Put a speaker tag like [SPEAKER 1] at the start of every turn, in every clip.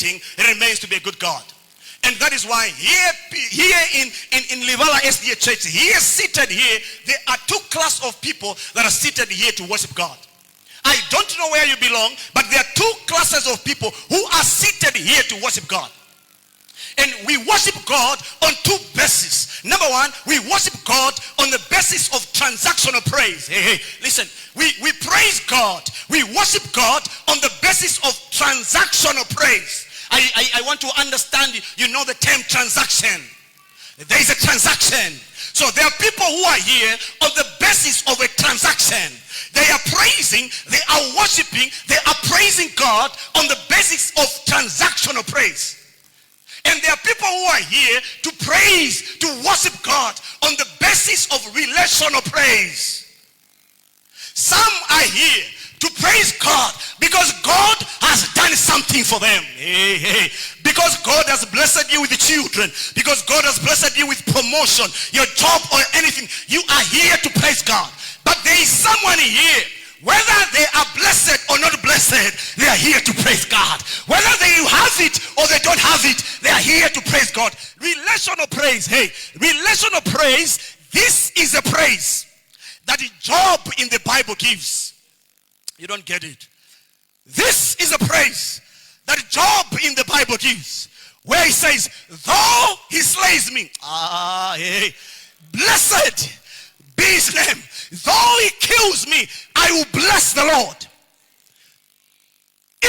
[SPEAKER 1] waiting, remains to be a good God. And that is why here in Livala SDA Church, here seated here, there are two classes of people that are seated here to worship God. I don't know where you belong, but there are two classes of people who are seated here to worship God. And we worship God on two bases. Number one, we worship God on the basis of transactional praise. Hey, listen, we praise God. We worship God on the basis of transactional praise. I want to understand, you know the term transaction. There is a transaction. So there are people who are here on the basis of a transaction. They are praising, they are worshiping, they are praising God on the basis of transactional praise. And there are people who are here to praise, to worship God on the basis of relational praise. Some are here to praise God because God has done something for them. Because God has blessed you with children, because God has blessed you with promotion, your job or anything, you are here to praise God. But there is someone here, whether they are blessed or not blessed, they are here to praise God. Whether they have it or they don't have it, they are here to praise God. Relational praise, relational praise, this is a praise that Job in the Bible gives. You don't get it. This is a praise that Job in the Bible gives, where he says, though he slays me, blessed be his name. Though he kills me, I will bless the Lord.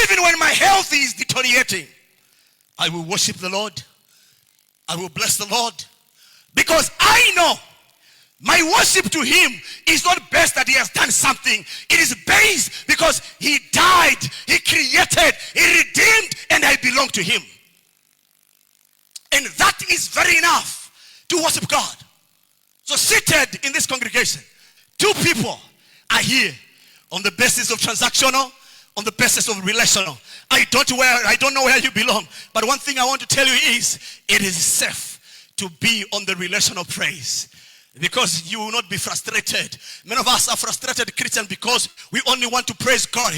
[SPEAKER 1] Even when my health is deteriorating, I will worship the Lord. I will bless the Lord. Because I know my worship to him is not based that he has done something. It is based because he died, he created, he redeemed, and I belong to him. And that is very enough to worship God. So seated in this congregation, two people are here on the basis of transactional, on the basis of relational. I don't know where you belong, but one thing I want to tell you is it is safe to be on the relational praise, because you will not be frustrated. Many of us are frustrated Christians because we only want to praise God.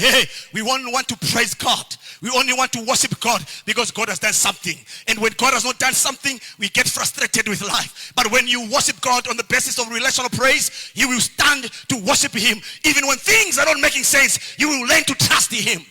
[SPEAKER 1] We only want to praise God. We only want to worship God because God has done something. And when God has not done something, we get frustrated with life. But when you worship God on the basis of relational praise, you will stand to worship him. Even when things are not making sense, you will learn to trust him.